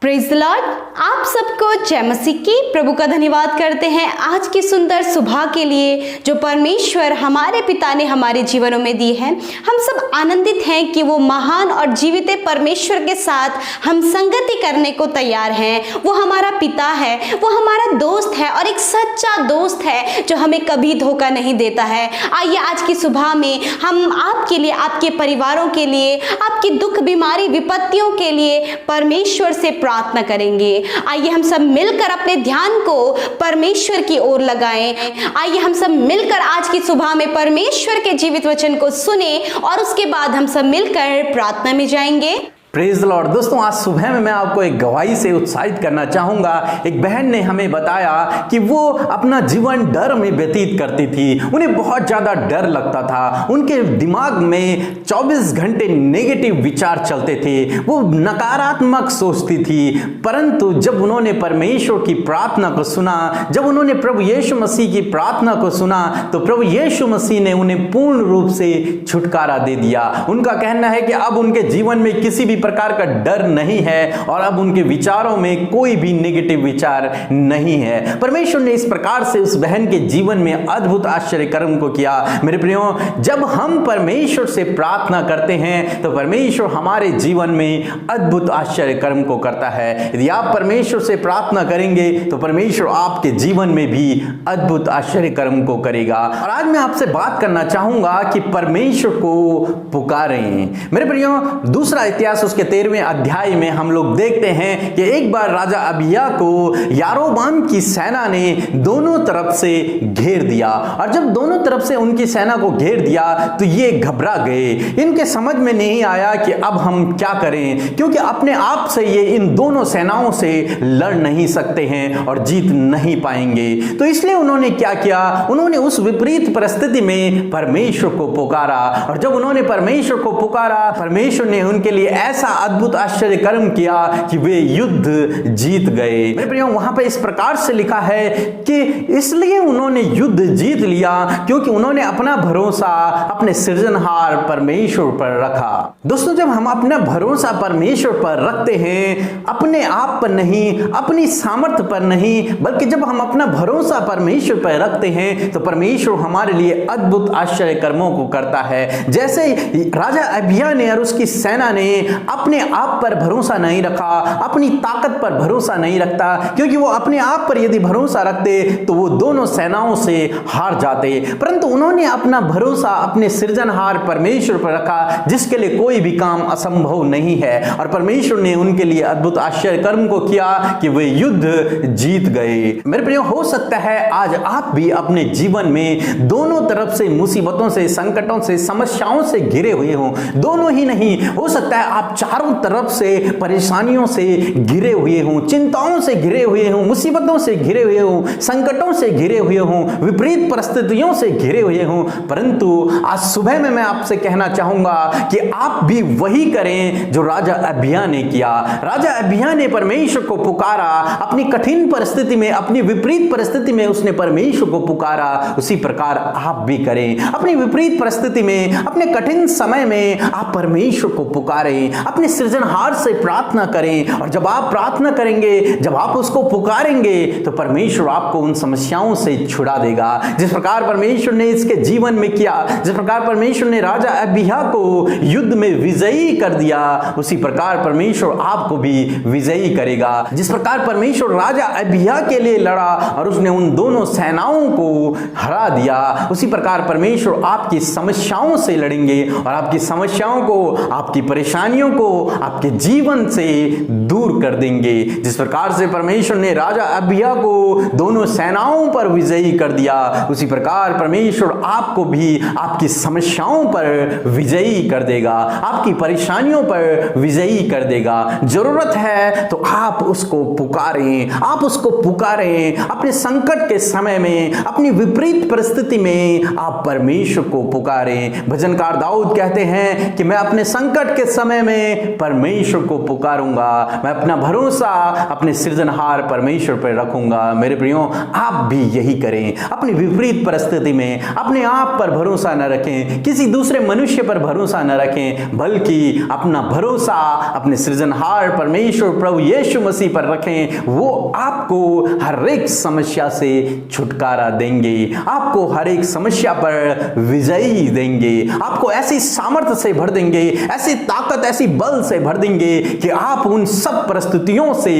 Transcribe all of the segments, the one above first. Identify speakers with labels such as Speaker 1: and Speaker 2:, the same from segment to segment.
Speaker 1: Praise the Lord. आप सबको जय मसीह की। प्रभु का धन्यवाद करते हैं आज की सुंदर सुबह के लिए जो परमेश्वर हमारे पिता ने हमारे जीवनों में दी है। हम सब आनंदित हैं कि वो महान और जीवित परमेश्वर के साथ हम संगति करने को तैयार हैं। वो हमारा पिता है, वो हमारा दोस्त है और एक सच्चा दोस्त है जो हमें कभी धोखा नहीं देता है। आइए आज की सुबह में हम आपके लिए, आपके परिवारों के लिए, आपकी दुख बीमारी विपत्तियों के लिए परमेश्वर से प्रार्थना करेंगे। आइए हम सब मिलकर अपने ध्यान को परमेश्वर की ओर लगाएं। आइए हम सब मिलकर आज की सुबह में परमेश्वर के जीवित वचन को सुने और उसके बाद हम सब मिलकर प्रार्थना में जाएंगे।
Speaker 2: Praise the Lord. दोस्तों, आज सुबह में मैं आपको एक गवाही से उत्साहित करना चाहूंगा। एक बहन ने हमें बताया कि वो अपना जीवन डर में व्यतीत करती थी। उन्हें बहुत ज़्यादा डर लगता था। उनके दिमाग में 24 घंटे नेगेटिव विचार चलते थे। वो नकारात्मक सोचती थी। परंतु जब उन्होंने परमेश्वर की प्रार्थना को सुना, जब उन्होंने प्रभु यीशु मसीह की प्रार्थना को सुना, तो प्रभु यीशु मसीह ने उन्हें पूर्ण रूप से छुटकारा दे दिया। उनका कहना है कि अब उनके जीवन में किसी भी प्रकार का डर नहीं है और अब उनके विचारों में कोई भी नेगेटिव विचार नहीं है। परमेश्वर ने इस प्रकार से उस बहन के जीवन में अद्भुत आश्चर्य कर्म को किया। मेरे प्रियो, जब हम परमेश्वर से प्रार्थना करते हैं तो परमेश्वर हमारे जीवन में अद्भुत आश्चर्य कर्म को करता है। यदि आप परमेश्वर से प्रार्थना करेंगे तो परमेश्वर आपके जीवन में भी अद्भुत आश्चर्य कर्म को करेगा। और आज मैं आपसे बात करना चाहूंगा कि परमेश्वर को पुकारें। मेरे प्रियो, दूसरा इतिहास उसके 13वें अध्याय में हम लोग देखते हैं कि एक बार राजा अबिय्याह को यारोबाम की सेना ने दोनों तरफ से घेर दिया। और जब दोनों तरफ से उनकी सेना को घेर दिया तो ये घबरा गए। इनके समझ में नहीं आया कि अब हम क्या करें, क्योंकि अपने आप से ये इन दोनों सेनाओं से लड़ नहीं सकते हैं और जीत नहीं पाएंगे। तो इसलिए उन्होंने क्या किया, उन्होंने उस विपरीत परिस्थिति में परमेश्वर को पुकारा। और जब उन्होंने परमेश्वर को पुकारा, परमेश्वर ने उनके लिए ऐसा अद्भुत आश्चर्य कर्म किया कि वे युद्ध जीत गए। मेरे प्रियो, वहां पे इस प्रकार से लिखा है कि इसलिए उन्होंने युद्ध जीत लिया क्योंकि उन्होंने अपना भरोसा अपने सृजनहार परमेश्वर पर रखा। दोस्तों, जब हम अपना भरोसा परमेश्वर पर रखते हैं, अपने आप पर नहीं, अपनी सामर्थ्य पर नहीं, बल्कि जब हम अपना भरोसा परमेश्वर पर रखते हैं तो परमेश्वर हमारे लिए अद्भुत आश्चर्य कर्मों को करता है। जैसे राजा अबिय्याह ने और उसकी सेना ने अपने आप पर भरोसा नहीं रखा, अपनी ताकत पर भरोसा नहीं रखता, क्योंकि वो अपने आप पर यदि भरोसा रखते तो वो दोनों सेनाओं से हार जाते। परंतु उन्होंने अपना भरोसा अपने सृजनहार परमेश्वर पर रखा, जिसके लिए कोई भी काम असंभव नहीं है। और परमेश्वर ने उनके लिए अद्भुत आश्चर्य कर्म को किया कि वे युद्ध जीत गए। मेरे प्रियो, हो सकता है आज आप भी अपने जीवन में दोनों तरफ से मुसीबतों से, संकटों से, समस्याओं से घिरे हुए हों। दोनों ही नहीं, हो सकता है आप चारों तरफ से परेशानियों से घिरे हुए हों, चिंताओं से घिरे हुए हों, मुसीबतों से घिरे हुए हों, संकटों से घिरे हुए हों, विपरीत परिस्थितियों से घिरे हुए हों। परंतु आज सुबह में मैं आपसे कहना चाहूंगा कि आप भी वही करें जो राजा अबिय्याह ने किया। राजा अबिय्याह ने परमेश्वर को पुकारा। अपनी कठिन परिस्थिति में, अपनी विपरीत परिस्थिति में उसने परमेश्वर को पुकारा। उसी प्रकार आप भी करें। अपनी विपरीत परिस्थिति में, अपने कठिन समय में आप परमेश्वर को पुकारें, अपने सृजनहार से प्रार्थना करें। और जब आप प्रार्थना करेंगे, जब आप उसको पुकारेंगे तो परमेश्वर आपको उन समस्याओं से छुड़ा देगा। जिस प्रकार परमेश्वर ने इसके जीवन में किया, जिस प्रकार परमेश्वर ने राजा अबिय्याह को युद्ध में विजयी कर दिया, उसी प्रकार परमेश्वर आपको भी विजयी करेगा। जिस प्रकार परमेश्वर राजा अबिय्याह के लिए लड़ा और उसने उन दोनों सेनाओं को हरा दिया, उसी प्रकार परमेश्वर आपकी समस्याओं से लड़ेंगे और आपकी समस्याओं को, आपकी परेशानियों को आपके जीवन से दूर कर देंगे। जिस प्रकार से परमेश्वर ने राजा अबिय्याह को दोनों सेनाओं पर विजयी कर दिया, उसी प्रकार परमेश्वर आपको भी आपकी समस्याओं पर विजयी कर देगा, आपकी परेशानियों पर विजयी कर देगा। जरूरत है तो आप उसको पुकारें, आप उसको पुकारें। अपने संकट के समय में, अपनी विपरीत परिस्थिति में आप परमेश्वर को पुकारें। भजनकार दाऊद कहते हैं कि मैं अपने संकट के समय में मैं परमेश्वर को पुकारूंगा, मैं अपना भरोसा अपने सृजनहार परमेश्वर पर रखूंगा। मेरे प्रियो, आप भी यही करें। अपनी विपरीत परिस्थिति में अपने आप पर भरोसा न रखें, किसी दूसरे मनुष्य पर भरोसा न रखें, बल्कि अपना भरोसा अपने सृजनहार परमेश्वर प्रभु यीशु मसीह पर रखें। वो आपको हर एक समस्या से छुटकारा देंगे, आपको हर एक समस्या पर विजयी देंगे, आपको ऐसी सामर्थ्य से भर देंगे, ऐसी ताकत, ऐसी बल से भर देंगे कि आप उन सब परिस्थितियों से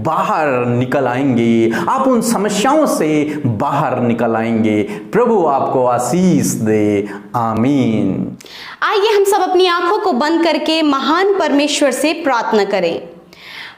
Speaker 2: बाहर निकल आएंगे, आप उन समस्याओं से बाहर निकल आएंगे। प्रभु आपको आशीष दे। आमीन।
Speaker 1: आइए हम सब अपनी आंखों को बंद करके महान परमेश्वर से प्रार्थना करें।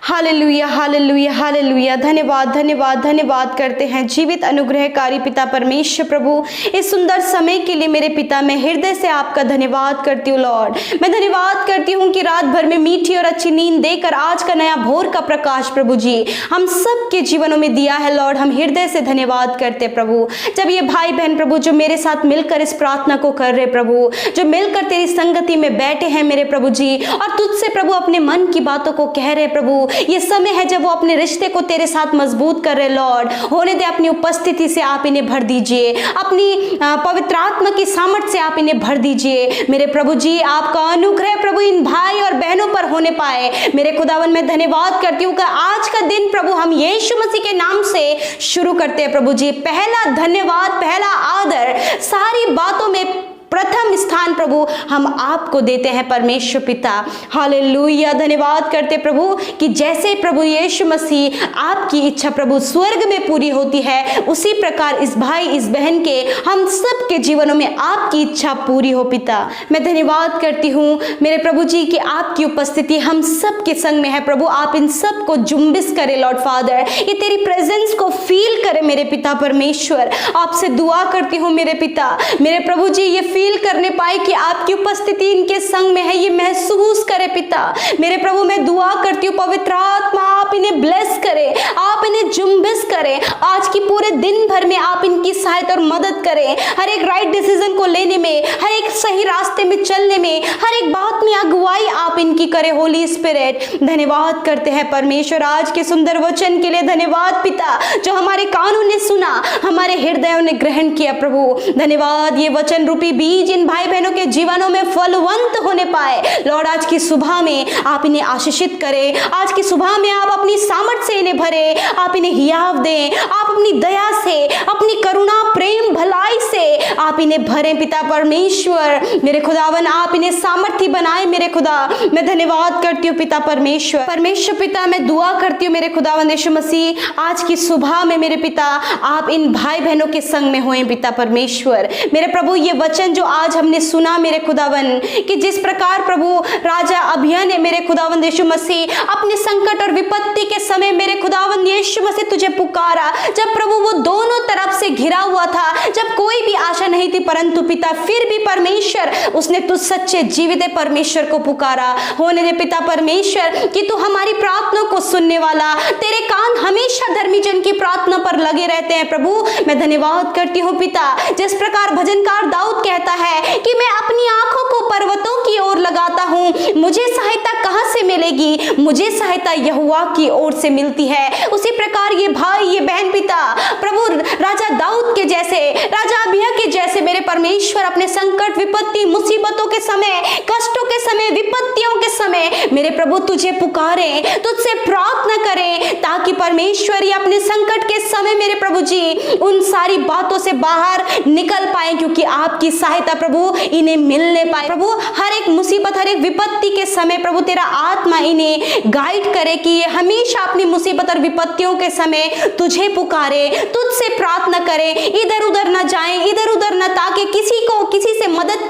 Speaker 1: Hallelujah, hallelujah, hallelujah. धन्यवाद, धन्यवाद, धन्यवाद करते हैं जीवित अनुग्रहकारी पिता परमेश्वर प्रभु, इस सुंदर समय के लिए मेरे पिता, मैं हृदय से आपका धन्यवाद करती हूँ लॉर्ड। मैं धन्यवाद करती हूँ कि रात भर में मीठी और अच्छी नींद देकर आज का नया भोर का प्रकाश प्रभु जी हम सब के जीवनों में दिया है लॉर्ड। हम हृदय से धन्यवाद करते प्रभु। जब ये भाई बहन प्रभु जो मेरे साथ मिलकर इस प्रार्थना को कर रहे प्रभु, जो मिलकर तेरी संगति में बैठे हैं मेरे प्रभु जी, और तुझसे प्रभु अपने मन की बातों को कह रहे प्रभु, ये समय है जब वो अपने रिश्ते को तेरे साथ मजबूत कर रहे लॉर्ड। होने दे, अपनी उपस्थिति से आप इन्हें भर दीजिए, अपनी पवित्र आत्मा की सामर्थ्य से आप इन्हें भर दीजिए मेरे प्रभु जी। आपका अनुग्रह प्रभु इन भाई और बहनों पर होने पाए मेरे खुदावन। मैं धन्यवाद करती हूँ कि आज का दिन प्रभु हम यीशु मसीह के नाम से शुरू करते हैं प्रभु जी। पहला धन्यवाद, पहला आदर, सारी बातों में प्रथम स्थान प्रभु हम आपको देते हैं परमेश्वर पिता। हालेलुया। धन्यवाद करते प्रभु कि जैसे प्रभु यीशु मसीह आपकी इच्छा प्रभु स्वर्ग में पूरी होती है, उसी प्रकार इस भाई इस बहन के हम सब के जीवनों में आपकी इच्छा पूरी हो पिता। मैं धन्यवाद करती हूँ मेरे प्रभु जी कि आपकी उपस्थिति हम सब के संग में है प्रभु। आप इन सब को जुम्बिस करें लॉर्ड फादर, ये तेरी प्रेजेंस को फील करे मेरे पिता परमेश्वर। आपसे दुआ करती हूँ मेरे पिता, मेरे प्रभु जी ये फील करने पाए कि आपकी उपस्थिति इनके संग में है, ये महसूस करे पिता। मेरे प्रभु मैं दुआ करती हूँ पवित्र आत्मा आप इन्हें ब्लेस करें, आप इन्हें जुम्बिस करें। आज की पूरे दिन भर में आप इनकी सहायता और मदद करें, हर एक राइट डिसीजन को लेने में, हर एक सही रास्ते में चलने में, हर एक बात में अगुवाई आप इनकी करें होली स्पिरिट। धन्यवाद करते हैं परमेश्वर आज के सुंदर वचन के लिए। धन्यवाद पिता जो हमारे कानों ने सुना, हमारे हृदयों ने ग्रहण किया प्रभु। धन्यवाद ये वचन रूपी बीज जिन भाई बहनों के जीवनों में फलवंत होने पाए लॉर्ड। आज की सुबह में आप इन्हें आशीषित करें, आज की सुबह में आप अपनी सामर्थ्य से इन्हें भरें, आप इन्हें हियाव दें, आप अपनी दया से, अपनी करुणा, प्रेम, भलाई से आप इन्हें भरें पिता परमेश्वर। मेरे खुदावन आप इन्हें सामर्थ्य बनाए मेरे खुदा। मैं धन्यवाद करती हूँ पिता परमेश्वर। परमेश्वर पिता मैं दुआ करती हूँ मेरे खुदावन यीशु मसीह आज की सुबह में मेरे पिता आप इन भाई बहनों के संग में होएं पिता परमेश्वर। मेरे प्रभु ये वचन जो आज हमने सुना मेरे खुदावन कि जिस प्रकार प्रभु राजा अभिया ने मेरे खुदावन यीशु मसीह अपने संकट और विपत्ति के समय मेरे खुदावन यीशु मसीह तुझे पुकारा, जब प्रभु वो दोनों तरफ से घिरा हुआ था, जब कोई भी आशा नहीं थी, परंतु पिता फिर भी परमेश्वर उसने तुझ सच्चे जीवित परमेश्वर को पुकारा। होने दे पिता परमेश्वर कि तू हमारी प्रार्थना को सुनने वाला, तेरे कान हमेशा धर्मी जन की प्रार्थना पर लगे रहते हैं प्रभु। मैं धन्यवाद करती हूँ पिता जिस प्रकार भजनकार दाऊद कहता है कि मैं अपनी आंखों को पर्वतों की ओर लगाता हूँ, मुझे सहायता कहां से मिलेगी, मुझे सहायता यहोवा की ओर से मिलती है। उसी प्रकार ये भाई ये बहन पिता प्रभु राजा दाऊद के जैसे, राजा अभिया के जैसे मेरे परमेश्वर अपने संकट विपत्ति मुसीबतों के समय, कष्टों के समय, विपत्तियों के समय मेरे प्रभु तुझे पुकारे, तुझसे प्रार्थना करें ताकि परमेश्वर ये अपने संकट के समय मेरे प्रभु जी उन सारी बातों से बाहर निकल पाए, क्योंकि आपकी सहायता प्रभु इन्हें मिलने पाए। प्रभु हर एक मुसीबत हर एक विपत्ति के समय प्रभु तेरा आत्मा इन्हें गाइड करे कि ये हमेशा अपनी मुसीबत और विपत्तियों के समय तुझे पुकारे, तुझसे प्रार्थना करें, इधर उधर न जाएं, इधर उधर न ताकि किसी से मदद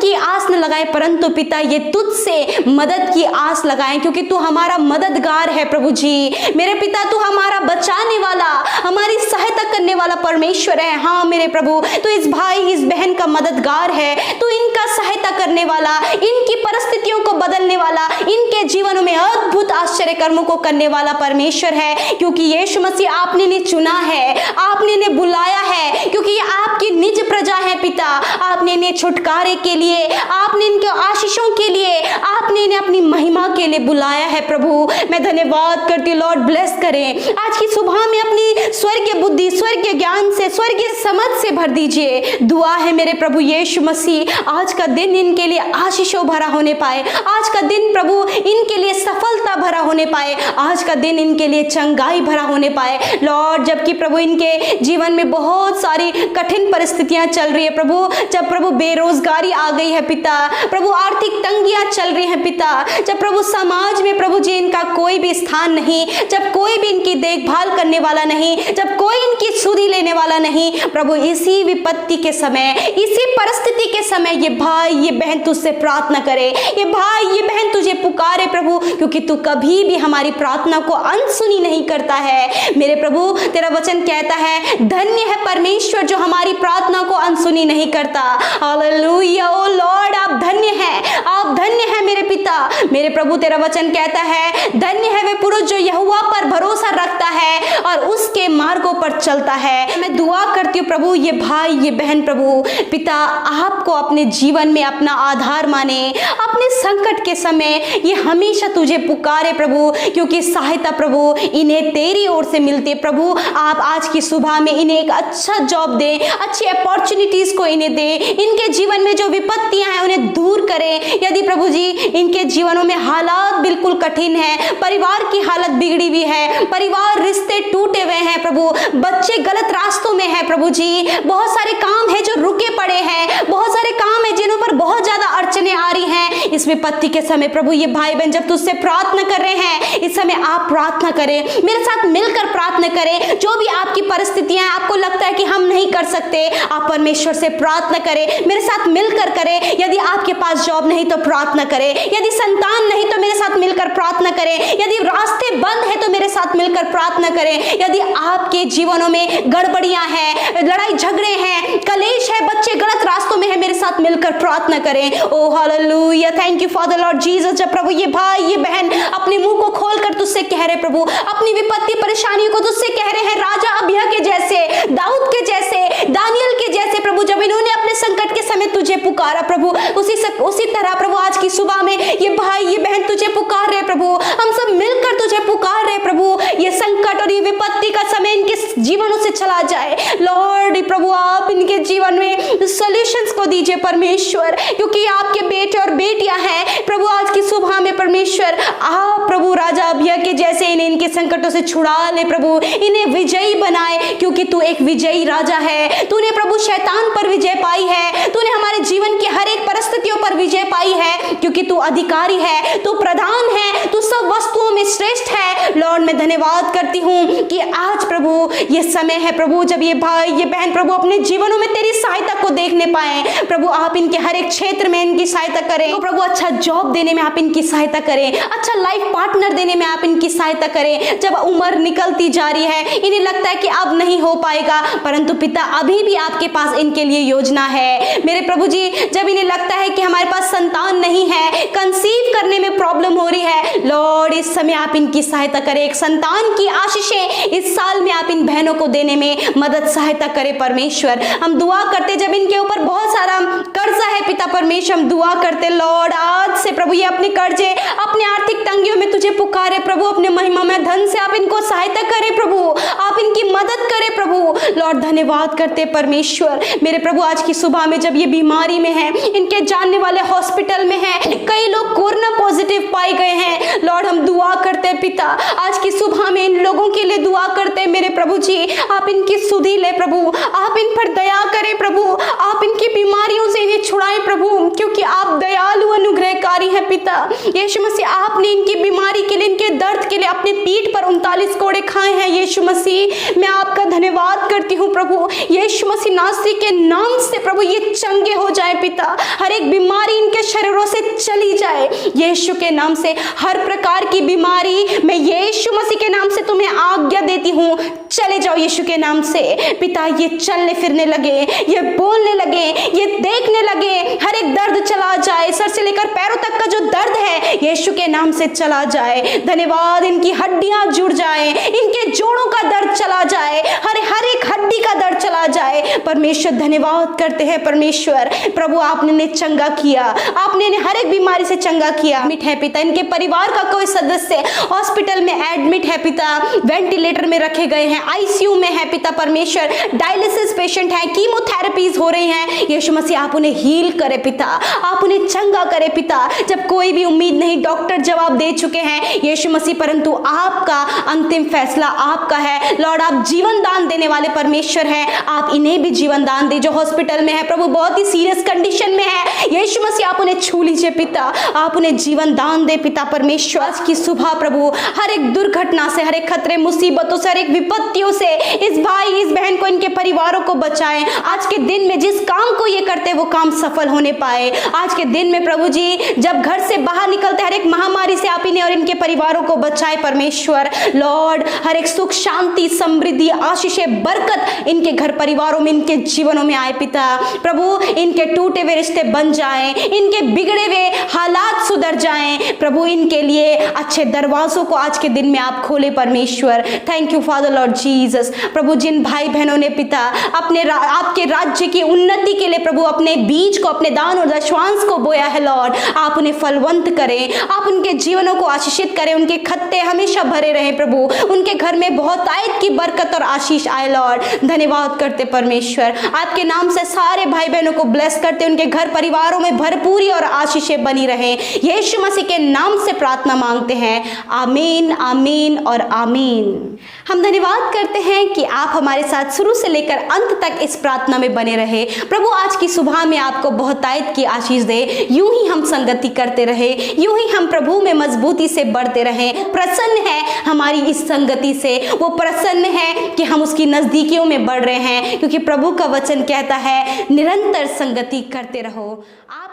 Speaker 1: की आस न लगाए, परंतु पिता ये तुझसे मदद की आस लगाएं, क्योंकि तू हमारा मददगार है प्रभु जी। मेरे पिता तू हमारा बचाने वाला, हमारी सहायता करने वाला परमेश्वर है। हाँ मेरे प्रभु तू इस भाई इस बहन का मददगार है, तू इनका सहायता करने वाला, इनकी परिस्थितियों को बदलने वाला, इनके जीवनों में अद्भुत आश्चर्य कर्मों को करने वाला परमेश्वर है, क्योंकि यीशु मसीह आपने ने चुना है, आपने ने बुलाया है, क्योंकि ये आपकी निज प्रजा है पिता। आपने इन्हें छुटकारे के लिए, आपने इनके आशीषों के लिए, आपने इन्हें अपनी महिमा के लिए बुलाया है प्रभु। मैं धन्यवाद करती हूँ। लॉर्ड ब्लेस करें आज की सुबह में अपनी स्वर्गीय बुद्धि, स्वर्गीय ज्ञान से, स्वर्गीय समझ से भर दीजिए। दुआ है मेरे प्रभु यीशु मसीह, आज का दिन इनके लिए आशीषों भरा होने पाए, आज का दिन प्रभु इनके लिए सफलता भरा होने पाए, आज का दिन इनके लिए चंगाई भरा होने पाए। लॉर्ड जबकि प्रभु इनके जीवन में बहुत सारी कठिन परिस्थितियां चल रही है प्रभु, जब प्रभु बेरोजगारी आ गई है पिता, प्रभु आर्थिक तंगियां चल रही हैं पिता, जब प्रभु समाज में प्रभु जी इनका कोई भी स्थान नहीं, जब कोई भी इनकी देखभाल करने वाला नहीं, जब कोई इनकी सुधि लेने वाला नहीं, प्रभु इसी विपत्ति के समय, इसी परिस्थिति के समय ये भाई ये बहन तुझसे प्रार्थना करे, ये भाई ये बहन तुझे पुकारे प्रभु, क्योंकि तू कभी भी हमारी प्रार्थना को अनसुनी नहीं करता है। मेरे प्रभु तेरा वचन कहता है धन्य है परमेश्वर जो हमारी प्रार्थना को अनसुनी नहीं करता। हालेलुया। ओ लॉर्ड आप धन्य हैं, आप धन्य हैं मेरे पिता। मेरे प्रभु तेरा वचन कहता है धन्य है वे पुरुष जो यहोवा पर भरोसा रखता है और उसके मार्गों पर चलता है। मैं दुआ करती हूँ प्रभु ये भाई ये बहन प्रभु पिता आपको अपने जीवन में अपना आधार माने, अपने संकट के समय ये हमेशा तुझे पुकारे प्रभु, क्योंकि सहायता प्रभु इन्हें तेरी ओर से मिलती है प्रभु। आप आज की सुबह में इन्हें एक अच्छा जॉब दे, अच्छी अपॉर्चुनिटीज को इन्हें दे, इनके जीवन में जो विपत्तियां हैं उन्हें दूर करें। यदि प्रभु जी इनके जीवनों में हालात बिल्कुल कठिन है, परिवार की हालत बिगड़ी हुई है, परिवार रिश्ते टूटे हुए हैं प्रभु, बच्चे गलत रास्तों में है प्रभु जी, बहुत सारे काम है जो रुके पड़े हैं, बहुत सारे काम है जिन्हों पर बहुत ज्यादा अड़चने आ रही हैं इस विपत्ति के समय प्रभु ये भाई बहन जब तुझसे प्रार्थना कर रहे हैं इस समय आप प्रार्थना करें, मेरे साथ मिलकर प्रार्थना करें। जो भी आपकी परिस्थितियां हैं, आपको लगता है कि हम नहीं कर सकते, आप परमेश्वर से प्रार्थना करें, मेरे साथ मिलकर करें। यदि आपके पास जॉब नहीं तो प्रार्थना करें, यदि संतान नहीं तो मेरे साथ मिलकर प्रार्थना करें, यदि रास्ते बंद है तो मेरे साथ मिलकर प्रार्थना करें, यदि आपके जीवनों में गड़बड़ियां हैं, लड़ाई झगड़े हैं, कलेश है, बच्चे गलत रास्तों में है, मेरे साथ मिलकर प्रार्थना करें। Oh hallelujah, thank you for the Lord Jesus. जब प्रभु ये भाई ये बहन अपने मुंह को खोलकर तुझसे कह रहे प्रभु, अपनी विपत्ति परेशानियों को तुझसे कह रहे हैं, राजा अबिय्याह के जैसे, दाऊद के जैसे, दानियल के जैसे प्रभु, जब इन्होंने अपने संकट के समय तुझे पुकारा प्रभु, उसी तरह प्रभु आज की सुबह में ये भाई ये बहन तुझे पुकार रहे प्रभु, हम सब मिलकर तुझे पुकार रहे प्रभु, ये संकट और ये विपत्ति का समय इनके जीवनों से चला जाए। लॉर्ड प्रभु आप इनके जीवन में सॉल्यूशंस को दीजिए परमेश्वर, क्योंकि आपके बेटे और बेटियां हैं प्रभु। आज की सुबह में परमेश्वर आप प्रभु राजा अबिय्याह के जैसे इन्हें इनके संकटों से छुड़ा ले प्रभु, इन्हें विजयी बनाए, क्योंकि तू एक विजयी राजा है। तूने प्रभु शैतान पर विजय पाई है, तूने हमारे जीवन की हर एक परिस्थितियों पर विजय पाई है, क्योंकि तू अधिकारी है, तू प्रधान है, तू सब वस्तुओं में श्रेष्ठ है। लॉर्ड मैं धन्यवाद करती हूँ कि आज प्रभु ये समय है प्रभु जब ये भाई ये बहन प्रभु अपने जीवनों में तेरी सहायता को देखने पाए प्रभु। आप इनके हर एक क्षेत्र में इनकी सहायता करें तो प्रभु, अच्छा जॉब देने में आप इनकी सहायता करें, अच्छा लाइफ पार्टनर देने में आप इनकी सहायता करें। जब उम्र निकलती जा रही है, इन्हें लगता है कि अब नहीं हो पाएगा, परंतु पिता अभी भी आपके पास इनके लिए योजना है मेरे प्रभु जी। जब इन्हें लगता है कि हमारे पास संतान नहीं है, कंसीव करने में प्रॉब्लम हो रही है, लॉर्ड इस समय आप इनकी सहायता करें, एक संतान की आशीषें इस साल में आप इन बहनों को देने में मदद सहायता करें परमेश्वर। हम दुआ करते जब इनके ऊपर बहुत सारा कर्जा है पिता परमेश्वर, हम दुआ करते लॉर्ड आज से प्रभु ये अपने कर्जे अपने आर्थिक तंगियों में तुझे पुकारे प्रभु, अपने महिमा में धन से आप इनको सहायता करें प्रभु, आप इनकी मदद करें प्रभु। लॉर्ड धन्यवाद करते परमेश्वर मेरे प्रभु आज की सुबह में जब ये बीमारी में है, इनके जानने वाले हॉस्पिटल में है, कई लोग कोरोना पॉजिटिव पाए गए हैं, लॉर्ड हम दुआ करते पिता आज की सुबह में इन लोगों के लिए दुआ करते मेरे प्रभु जी, आप इनकी सुधि ले प्रभु, आप इन पर दया करें प्रभु, आप इनकी बीमारियों से इन्हें छुड़ाएं प्रभु, क्योंकि आप दयालु अनुग्रहकारी हैं पिता। यीशु मसीह आपने इनकी बीमारी के लिए, इनके दर्द के लिए अपने पीठ पर 39 कोड़े खाए हैं यीशु मसीह। मैं आपका धन्यवाद करती हूँ प्रभु, यीशु मसीह नासरी के नाम से प्रभु ये चंगे हो जाए पिता, हर एक बीमारी इनके शरीरों से चली जाए यीशु के नाम से। हर प्रकार की बीमारी मैं यीशु मसीह के नाम से तुम्हें आज्ञा देती हूँ, चले जाओ यीशु के नाम से पिता। ये चलने फिरने लगे, ये बोलने लगे, ये देखने लगे, हर एक दर्द चला जाए, सर से लेकर पैरों तक का जो दर्द है यीशु के नाम से चला जाए। धन्यवाद, इनकी हड्डियां जुड़ जाएं, इनके जोड़ों का दर्द चला जाए, हर एक हड्डी का दर्द चला जाए। परमेश्वर धन्यवाद करते हैं। परमेश्वर प्रभु आपने इन्हें चंगा किया, आपने इन्हें हर एक बीमारी से चंगा किया। एडमिट है पिता, इनके परिवार का कोई सदस्य हॉस्पिटल में एडमिट है पिता, वेंटिलेटर में रखे गए हैं, आईसीयू में है पिता। परमेश्वर डायलिसिस पेशेंट है, कीमोथेरेपीज हो रही हैं। यीशु मसीह आप उन्हें हील करे पिता, आप उन्हें चंगा करे पिता। जब कोई भी उम्मीद नहीं, डॉक्टर जवाब दे चुके हैं यीशु मसीह, परंतु आपका अंतिम फैसला आपका है। लॉर्ड आप जीवन दान देने वाले परमेश्वर हैं, आप इन्हें भी जीवन दान दे जो हॉस्पिटल में है प्रभु, बहुत ही सीरियस कंडीशन में है। यीशु मसीह आप उन्हें छू लीजिए पिता, आप उन्हें जीवन दान दे पिता। परमेश्वर आज की सुबह प्रभु हर एक दुर्घटना से, हर एक खतरे मुसीबतों से, हर एक विपत्तियों से इस भाई इस बहन को, इनके परिवारों को बचाएं। आज के दिन में जिस काम को ये करते वो काम सफल होने पाए। आज के दिन में प्रभु जी जब घर से बाहर निकलते हर एक महामारी से आप इन्हें और इनके परिवारों को बचाए परमेश्वर। लॉर्ड हर एक सुख शांति समृद्धि आशीषें बरकत इनके घर परिवारों में, इनके जीवनों में आए पिता। प्रभु इनके टूटे हुए रिश्ते बन जाएं, इनके बिगड़े हुए हालात सुधर जाएं प्रभु। इनके लिए अच्छे दरवाजों को आज के दिन में आप खोले परमेश्वर। Thank you Father Lord Jesus. प्रभु जिन भाई बहनों ने पिता अपने आपके राज्य की उन्नति के लिए प्रभु अपने बीज को, अपने दान और दशवांश को बोया है लॉर्ड, आप उन्हें फलवंत करें, आप उनके जीवनों को आशीषित करें, उनके खत्ते हमेशा भरे रहें प्रभु, उनके घर में बहुत आयत की बरकत और आशीष आए लॉर्ड। धन्यवाद करते परमेश्वर, आपके नाम से सारे भाई बहनों को ब्लेस करते, उनके घर परिवारों में भरपूरी और आशीषें बनी रहें। यीशु मसीह के नाम से प्रार्थना मांगते हैं, आमीन आमीन और आमीन। हम धन्यवाद करते हैं कि आप हमारे साथ शुरू से लेकर अंत तक इस प्रार्थना में बने रहे। प्रभु आज की सुबह में आपको बहुत आयत की आशीष दे, यूं ही हम संगति करते रहे, यूं ही हम प्रभु में मजबूती से बढ़ते रहे। प्रसन्न है हमारी इस संगति से, वो प्रसन्न है कि हम उसकी नजदीकियों में बढ़ रहे हैं, क्योंकि प्रभु का वचन कहता है निरंतर संगति करते रहो। आप